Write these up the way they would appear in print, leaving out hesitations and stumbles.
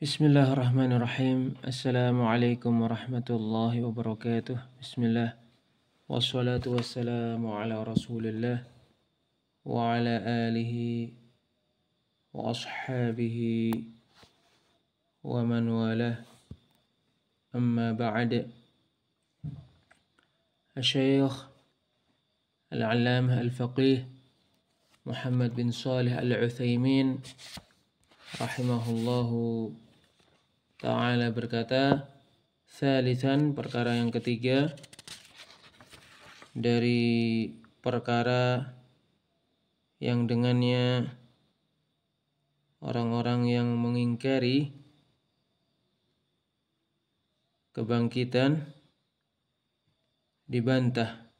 Bismillahirrahmanirrahim. Assalamualaikum warahmatullahi wabarakatuh. Bismillah. Wassalatu wassalamu ala rasulillah wa ala alihi wa ashabihi wa man walah. Amma ba'd. Asy-Syaikh Al-'Allamah Al-Faqih Muhammad bin Shalih Al-Utsaimin rahimahullahu ta'ala berkata, Tsalitsan, perkara yang ketiga dari perkara yang dengannya orang-orang yang mengingkari kebangkitan dibantah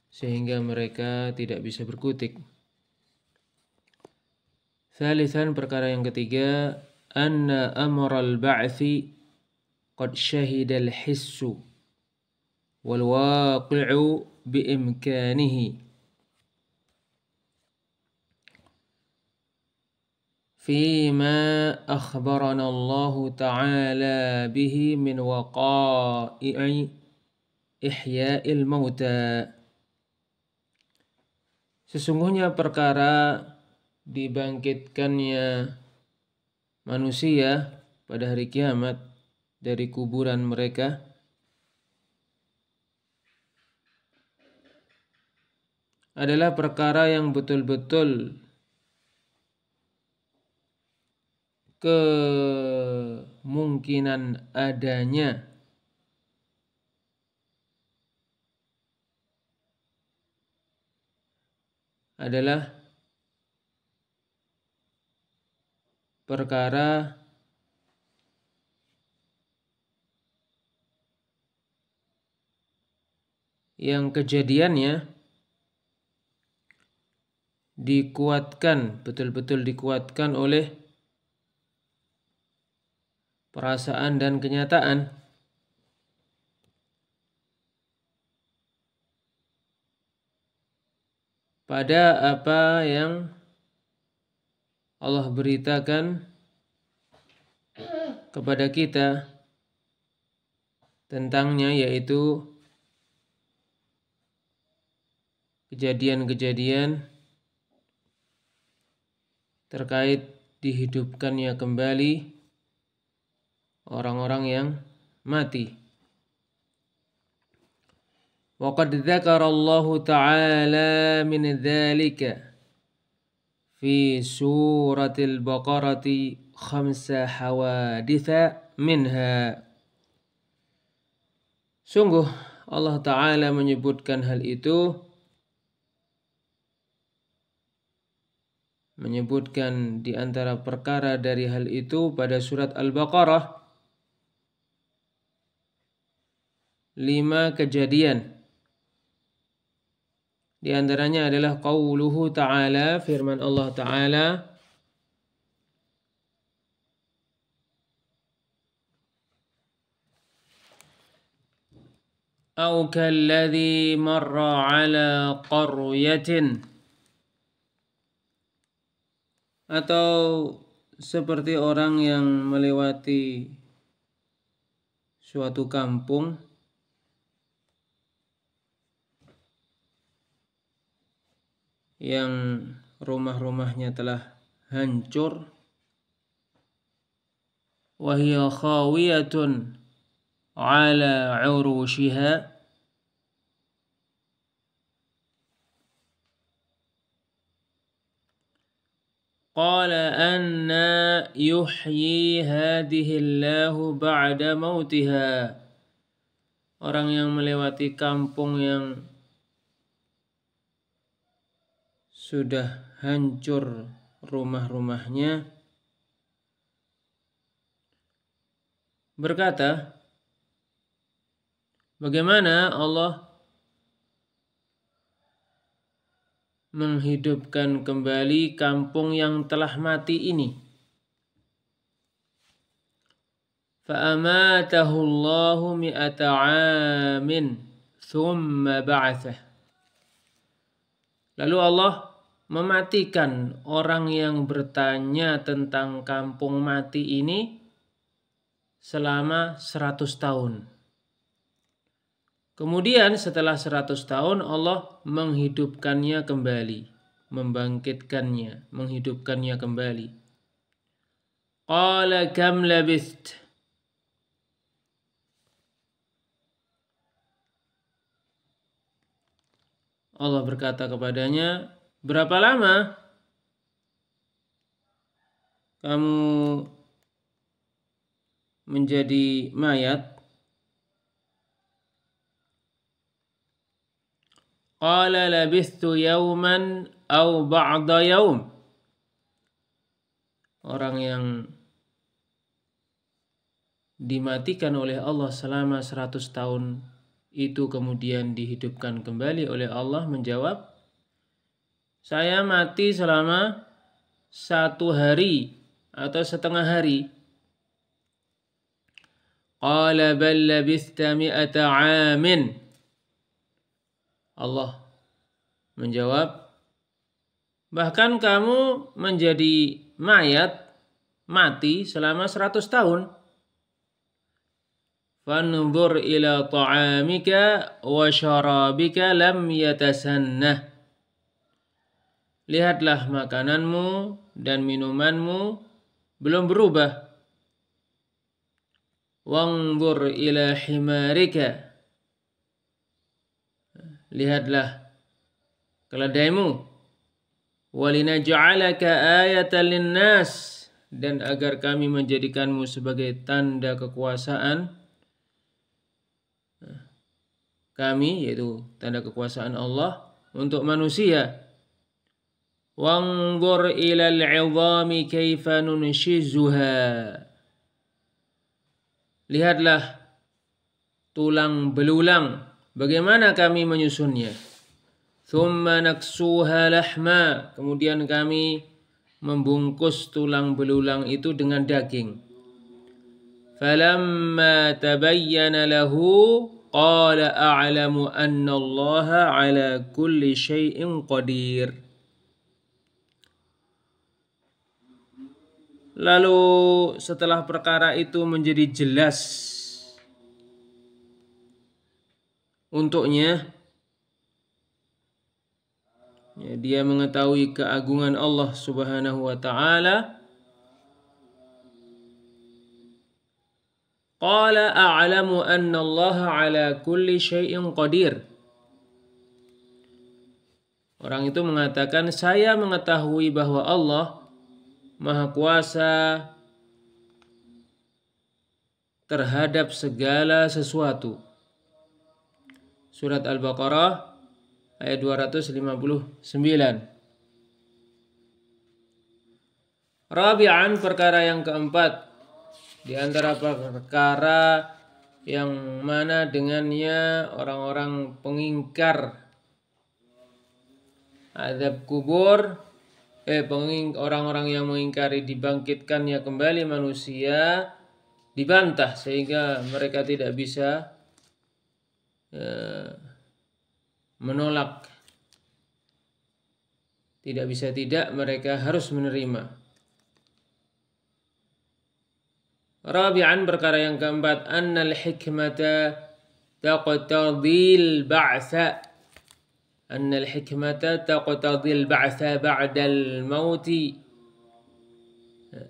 sehingga mereka tidak bisa berkutik. Tsalitsan, perkara yang ketiga, anna amral ba'thi qad syahida al-hissu wal waqi'u biimkanihi fima akhbarana Allah ta'ala bihi min waqa'i ihya'il mauta. Sesungguhnya perkara dibangkitkannya manusia pada hari kiamat dari kuburan mereka adalah perkara yang betul-betul kemungkinan adanya adalah perkara yang kejadiannya dikuatkan, betul-betul dikuatkan oleh perasaan dan kenyataan. Pada apa yang Allah beritakan kepada kita tentangnya, yaitu kejadian-kejadian terkait dihidupkannya kembali orang-orang yang mati. Wa qad dzakara Allah ta'ala min dzalika fi suratil Baqarati khamsa hawaditha minha. Sungguh Allah Ta'ala menyebutkan hal itu, menyebutkan di antara perkara dari hal itu pada surat Al-Baqarah 5 kejadian. Di antaranya adalah qauluhu ta'ala, firman Allah Ta'ala, au kalladzi marra ala qaryatin, atau seperti orang yang melewati suatu kampung yang rumah-rumahnya telah hancur, wa hiya khawiyatun ala urushiha, qala anna yuhyi hadhihi Allahu ba'da mautiha. Orang yang melewati kampung yang sudah hancur rumah-rumahnya berkata, bagaimana Allah menghidupkan kembali kampung yang telah mati ini? Fa'amatahu Allahu mi'ata 'amin thumma ba'athah. Lalu Allah mematikan orang yang bertanya tentang kampung mati ini selama 100 tahun. Kemudian setelah 100 tahun Allah menghidupkannya kembali, membangkitkannya, menghidupkannya kembali. Qala kam labist? Allah berkata kepadanya, berapa lama kamu menjadi mayat? Qala labistu yawman aw ba'da yawm. Orang yang dimatikan oleh Allah selama 100 tahun itu kemudian dihidupkan kembali oleh Allah menjawab, saya mati selama 1 hari atau setengah hari. Qala bal labista mi'ata 'amin. Allah menjawab, bahkan kamu menjadi mayat, mati selama 100 tahun. Fanzur ila ta'amika wa syarabika lam yatasannah. Lihatlah makananmu dan minumanmu belum berubah. Wanzur ila himarika. Lihatlah keledaimu. Walinaj'alaka ayatan linnas. Dan agar kami menjadikanmu sebagai tanda kekuasaan kami, yaitu tanda kekuasaan Allah untuk manusia. Wanzur ilal 'idhami kaifa nunshizuha. Lihatlah tulang belulang, bagaimana kami menyusunnya. Thumma naksuha lahma. Kemudian kami membungkus tulang belulang itu dengan daging. Falamma tabayyana lahu qala a'lamu anna Allah ala kulli syai'in qadir. Lalu setelah perkara itu menjadi jelas untuknya, ya, dia mengetahui keagungan Allah Subhanahu wa ta'ala. Qala a'lamu anna Allah ala kulli syai'in qadir. Orang itu mengatakan, saya mengetahui bahwa Allah Maha Kuasa terhadap segala sesuatu. Surat Al-Baqarah ayat 259. Rabi'an, perkara yang keempat, di antara perkara yang mana dengannya orang-orang pengingkar azab kubur, orang-orang yang mengingkari dibangkitkannya kembali manusia dibantah sehingga mereka tidak bisa menolak. Tidak bisa tidak, mereka harus menerima. Rabi'an, perkara yang keempat, annal hikmata taqtadil ba'tha. Annal hikmata taqtadil ba'tha ba'dal mauti.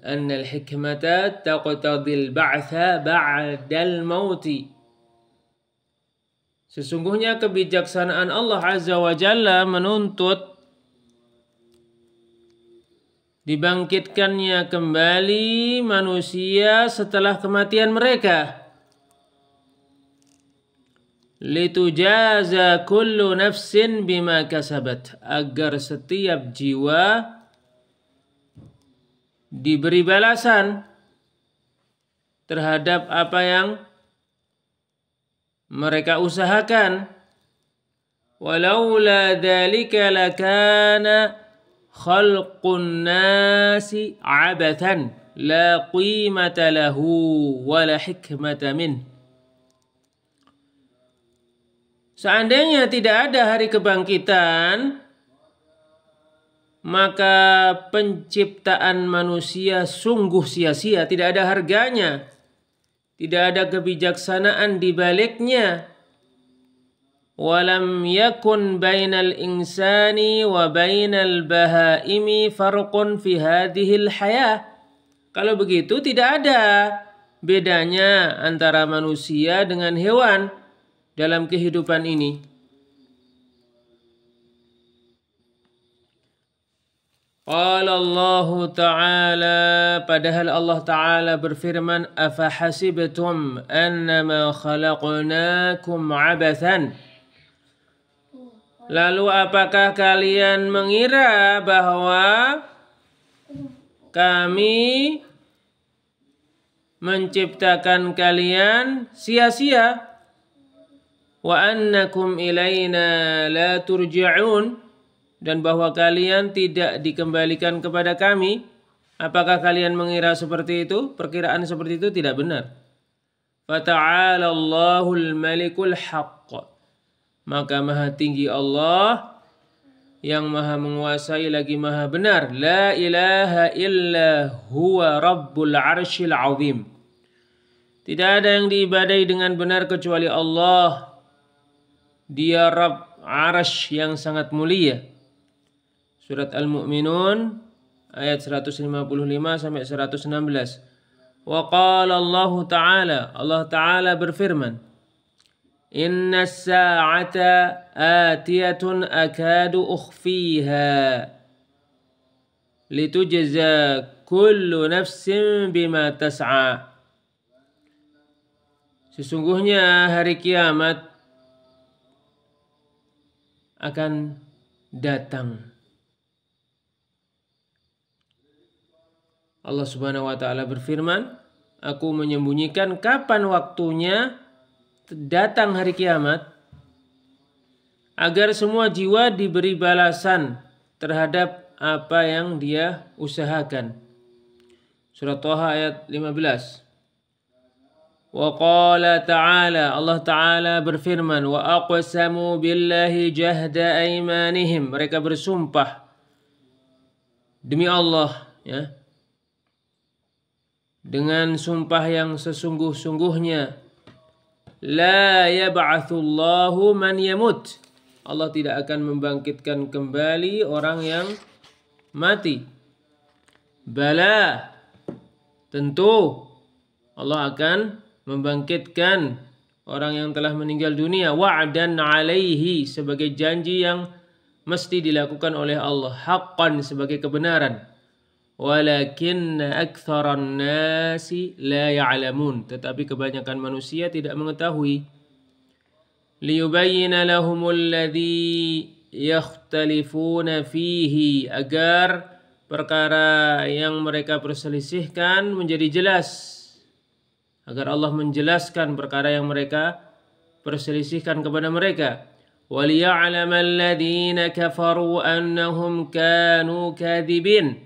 Annal hikmata taqtadil ba'tha ba'dal mauti. Sesungguhnya kebijaksanaan Allah Azza wa Jalla menuntut dibangkitkannya kembali manusia setelah kematian mereka. Litujaza kullu nafsin bima kasabat. Agar setiap jiwa diberi balasan terhadap apa yang mereka usahakan. Walaula dzalika lakana khalqun nasi abathan la qimata lahu wa la hikmata min. Seandainya tidak ada hari kebangkitan, maka penciptaan manusia sungguh sia-sia, tidak ada harganya, tidak ada kebijaksanaan di baliknya. Walam yakun bainal insani wa bainal bahaimi farqun fi hadhil hayah. Kalau begitu tidak ada bedanya antara manusia dengan hewan dalam kehidupan ini. Qala Allah Ta'ala, padahal Allah Ta'ala berfirman, afahasibtum annama khalaqnakum abathan. Lalu apakah kalian mengira bahwa kami menciptakan kalian sia-sia? Wa annakum ilaina la turja'un, dan bahwa kalian tidak dikembalikan kepada kami. Apakah kalian mengira seperti itu? Perkiraan seperti itu tidak benar. Fata'ala Allahul malikul haqq. Maka maha tinggi Allah yang maha menguasai lagi maha benar. La ilaha illa huwa rabbul arshil azim. Tidak ada yang diibadai dengan benar kecuali Allah. Dia Rabb Arsh yang sangat mulia. Surat Al-Mu'minun ayat 155 sampai 116. Wa qala Allah Ta'ala, Allah Ta'ala berfirman, inna as-sa'ata atiyatun akadu ukhfiha litujza kullu nafsin bima tas'a. Sesungguhnya hari kiamat akan datang. Allah Subhanahu wa Ta'ala berfirman, aku menyembunyikan kapan waktunya datang hari kiamat, agar semua jiwa diberi balasan terhadap apa yang dia usahakan. Surat Thaha ayat 15. Wa qala ta'ala, Allah Ta'ala berfirman, wa aqsamu billahi jahda aymanihim. Mereka bersumpah demi Allah, ya, dengan sumpah yang sesungguh-sungguhnya. La yab'atsullahu man yamut. Allah tidak akan membangkitkan kembali orang yang mati. Bala, tentu Allah akan membangkitkan orang yang telah meninggal dunia. Wa'dan alaihi, sebagai janji yang mesti dilakukan oleh Allah. Haqqan, sebagai kebenaran. Walakinna aktsaran nasi la ya'lamun, tetapi kebanyakan manusia tidak mengetahui. Liyubayyana lahumul ladzi yakhtalifuna fihi, agar perkara yang mereka perselisihkan menjadi jelas, agar Allah menjelaskan perkara yang mereka perselisihkan kepada mereka. Waliya'lamal ladzina kafaru annahum kanu kadzibin,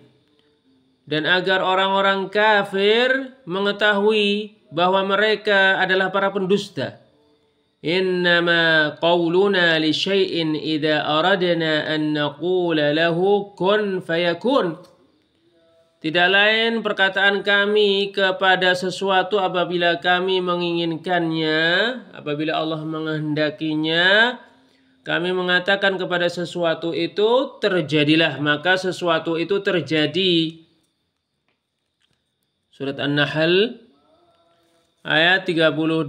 dan agar orang-orang kafir mengetahui bahwa mereka adalah para pendusta. Innama qawluna li syai'in idza aradna an naqula lahu kun fayakun. Tidak lain perkataan kami kepada sesuatu apabila kami menginginkannya, apabila Allah menghendakinya, kami mengatakan kepada sesuatu itu terjadilah, maka sesuatu itu terjadi. Surat An-Nahl ayat 38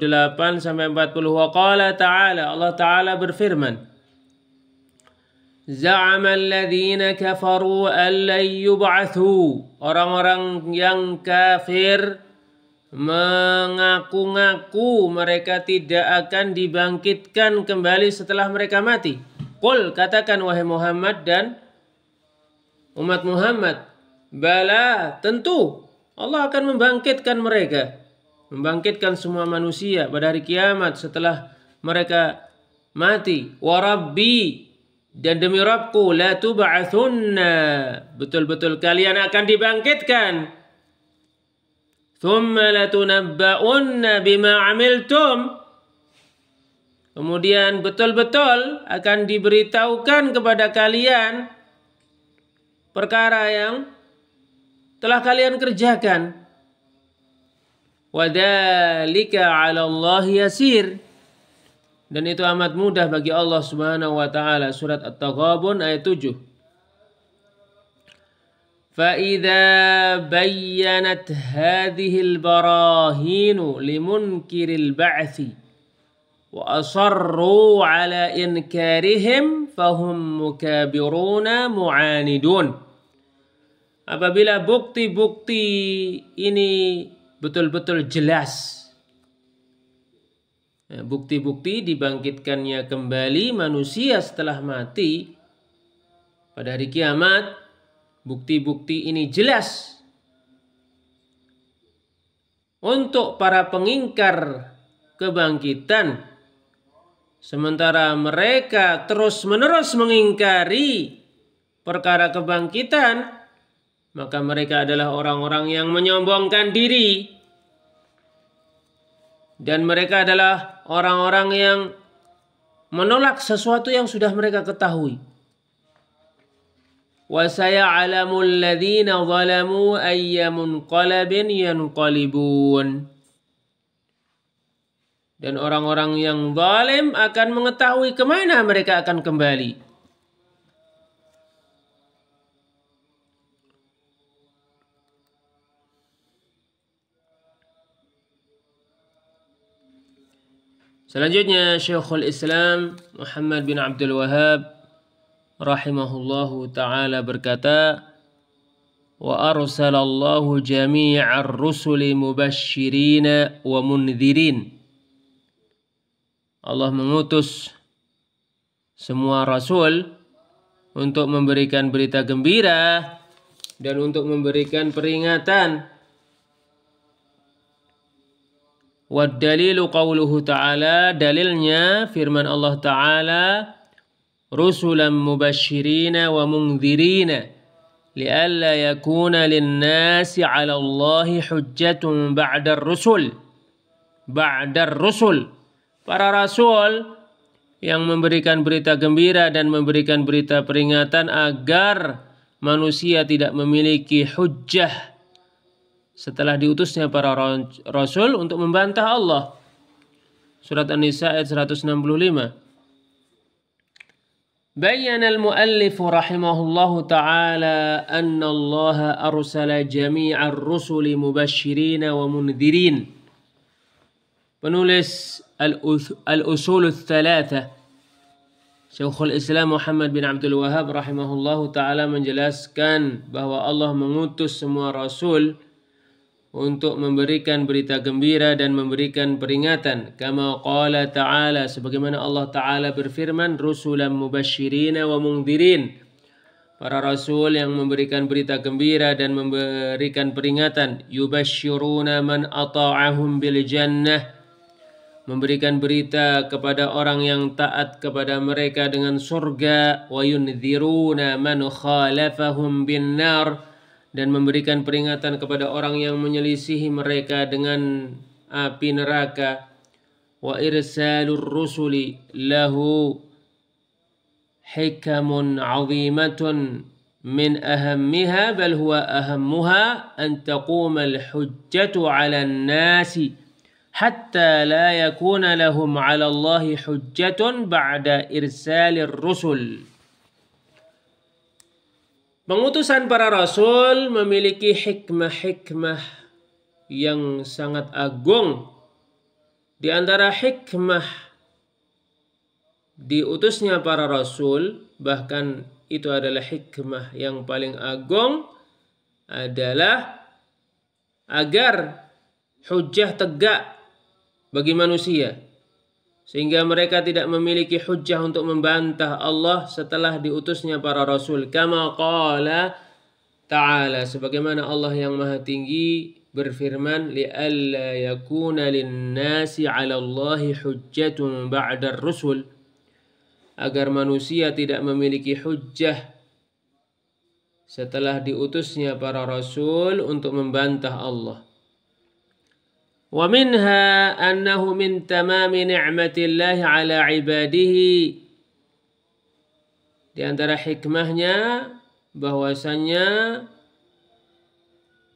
sampai 40. Wa qala ta'ala, Allah Ta'ala berfirman, za'ama alladhina kafaru an lan yub'athu. Orang-orang yang kafir mengaku-ngaku mereka tidak akan dibangkitkan kembali setelah mereka mati. Qul, katakan wahai Muhammad dan umat Muhammad, bala, tentu Allah akan membangkitkan mereka, membangkitkan semua manusia pada hari kiamat setelah mereka mati. Wa rabbi, dan demi Rabbku, la tub'atsunna, betul-betul kalian akan dibangkitkan. Thumma latunabba'unna bima 'amiltum, kemudian betul-betul akan diberitahukan kepada kalian perkara yang telah kalian kerjakan. Wadzalika 'ala Allah yasir. Dan itu amat mudah bagi Allah Subhanahu wa taala. Surat At-Taghabun ayat 7. فَإِذَا بَيَّنَتْ هَذِهِ الْبَرَاهِينُ لِمُنْكِرِ الْبَعْثِ وَأَصَرُّوا عَلَى إِنْكَارِهِمْ فَهُمْ مُكَابِرُونَ مُعَانِدُونَ. Apabila bukti-bukti ini betul-betul jelas, bukti-bukti dibangkitkannya kembali manusia setelah mati pada hari kiamat, bukti-bukti ini jelas untuk para pengingkar kebangkitan, sementara mereka terus-menerus mengingkari perkara kebangkitan, maka mereka adalah orang-orang yang menyombongkan diri. Dan mereka adalah orang-orang yang menolak sesuatu yang sudah mereka ketahui. وَسَيَعْلَمُ الَّذِينَ ظَلَمُوا أَيَّ مُنْقَلَبٍ يَنْقَلِبُونَ. Dan orang-orang yang zalim akan mengetahui kemana mereka akan kembali. Selanjutnya Syekhul Islam Muhammad bin Abdul Wahhab rahimahullahu ta'ala berkata, wa arsalallahu jami'ar rusuli mubashshirina wa mundzirin. Allah mengutus semua rasul untuk memberikan berita gembira dan untuk memberikan peringatan. Wad dalilu qauluhu ta'ala, dalilnya firman Allah ta'ala, rusulan mubashshirina wa mundzirina li'alla yakuna lin-nasi 'ala Allahi hujjatun ba'dar rusul. Para rasul yang memberikan berita gembira dan memberikan berita peringatan agar manusia tidak memiliki hujjah setelah diutusnya para rasul untuk membantah Allah. Surat An-Nisa ayat 165. Bayyana al-muallif rahimahullahu ta'ala anna Allah arsala jami'ar rusuli mubashshirina wa mundzirin. Penulis al-usul ats-tsalatsa Syekhul Islam Muhammad bin Abdul Wahhab rahimahullahu ta'ala menjelaskan bahwa Allah mengutus semua rasul untuk memberikan berita gembira dan memberikan peringatan. Kama qala ta'ala, sebagaimana Allah ta'ala berfirman, rusulan mubashshirina wa mundzirin. Para rasul yang memberikan berita gembira dan memberikan peringatan. Yubashshiruna man ata'ahum bil jannah. Memberikan berita kepada orang yang taat kepada mereka dengan surga. Wa yundziruna man khalafahum bin nar. Dan memberikan peringatan kepada orang yang menyelisihi mereka dengan api neraka. Wa irsalur rusuli lahu hikamun 'azimatun min ahammiha bal huwa ahammuha an taquma al-hujjatu 'ala an-nasi hatta la yakuna lahum 'ala Allahi hujjatun ba'da irsalir rusul. Pengutusan para rasul memiliki hikmah-hikmah yang sangat agung. Di antara hikmah diutusnya para rasul, bahkan itu adalah hikmah yang paling agung, adalah agar hujjah tegak bagi manusia, sehingga mereka tidak memiliki hujjah untuk membantah Allah setelah diutusnya para rasul. Kama qala ta'ala, sebagaimana Allah yang maha tinggi berfirman, li'alla yakuna lin-nasi 'ala Allahi hujjatun ba'dar rusul, agar manusia tidak memiliki hujjah setelah diutusnya para rasul untuk membantah Allah. Wa minha annahu min tamami ni'matillahi ala ibadihi. Di antara hikmahnya bahwasanya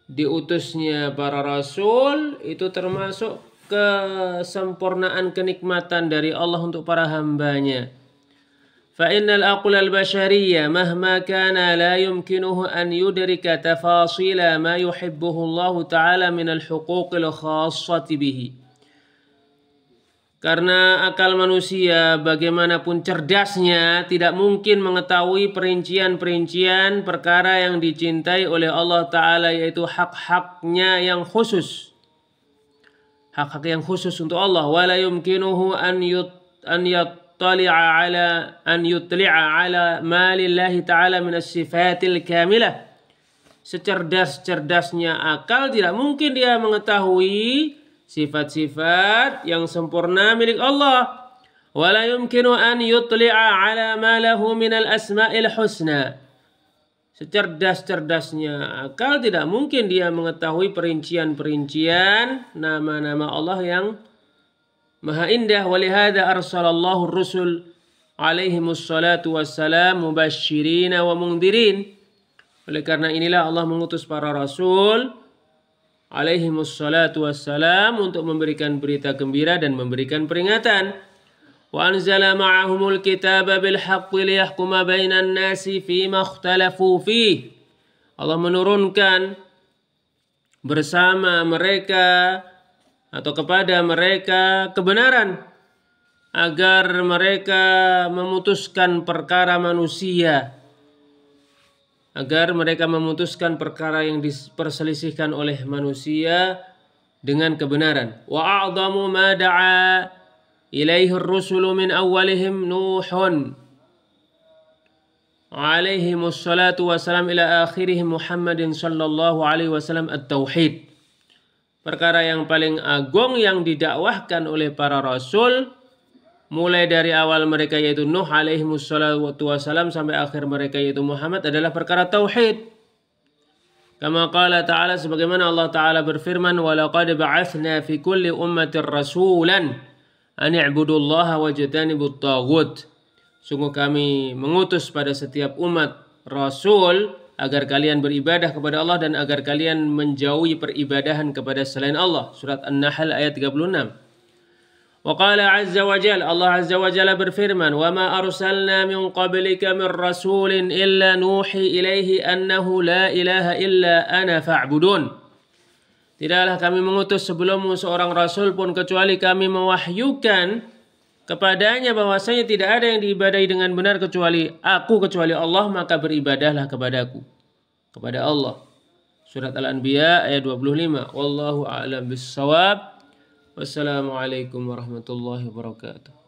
diutusnya para rasul itu termasuk kesempurnaan kenikmatan dari Allah untuk para hambanya. فإن العقل البشري مهما كان لا يمكنه أن يدرك تفاصيل ما يحبه الله تعالى من الحقوق الخاصة به. Karena akal manusia bagaimanapun cerdasnya tidak mungkin mengetahui perincian-perincian perkara yang dicintai oleh Allah Ta'ala, yaitu hak-haknya yang khusus. Hak-hak yang khusus untuk Allah. وَلَا يُمْكِنُهُ أَنْ يُطْلِعَ عَلَى مَا لِلَّهِ تَعَالَى مِنَ الصِّفَاتِ الْكَامِلَةِ. Secerdas-cerdasnya akal tidak mungkin dia mengetahui sifat-sifat yang sempurna milik Allah. وَلَا يُمْكِنُ أَنْ يُطْلِعَ عَلَى مَا لَهُ مِنَ الْأَسْمَاءِ الْحُسْنَى. Secerdas-cerdasnya akal tidak mungkin dia mengetahui perincian-perincian nama-nama Allah yang maha indah. Walihada arsalallahu rusul alaihimus salatu wassalam mubashirina wa mungdirin. Oleh karena inilah Allah mengutus para rasul alaihimus salatu wassalam untuk memberikan berita gembira dan memberikan peringatan. Wa anzala ma'ahumul kitaba bil haqqi liyahkuma bainan nasi fima ikhtalafu fih. Allah menurunkan bersama mereka atau kepada mereka kebenaran agar mereka memutuskan perkara manusia, agar mereka memutuskan perkara yang diperselisihkan oleh manusia dengan kebenaran. Wa a'zamu ma da'a ilaihi ar-rusulu min awwalihim Nuhun alaihimus salatu wassalam ila akhirihim Muhammadin sallallahu alaihi wasallam at-tauhid. Perkara yang paling agung yang didakwahkan oleh para rasul mulai dari awal mereka yaitu Nuh alaihimus salatu wassalam sampai akhir mereka yaitu Muhammad adalah perkara tauhid. Kama qala ta'ala, sebagaimana Allah Ta'ala berfirman, wa laqad ba'athna fi kulli ummatin rasulan an i'budullaha wajtanibut taghut. Sungguh kami mengutus pada setiap umat rasul agar kalian beribadah kepada Allah dan agar kalian menjauhi peribadahan kepada selain Allah. Surat An-Nahl ayat 36. Wa qala azza wa jalla, Allah azza wa jalla berfirman, wa ma arsalna min qablika min rasulin illa nuhi ilaihi annahu la ilaha illa ana fa'budun. Tidaklah kami mengutus sebelummu seorang rasul pun kecuali kami mewahyukan kepadanya bahwasanya tidak ada yang diibadahi dengan benar kecuali Allah, maka beribadahlah kepadaku, kepada Allah. Surat Al-Anbiya ayat 25. Wallahu a'lam bis-shawab. Wassalamualaikum warahmatullahi wabarakatuh.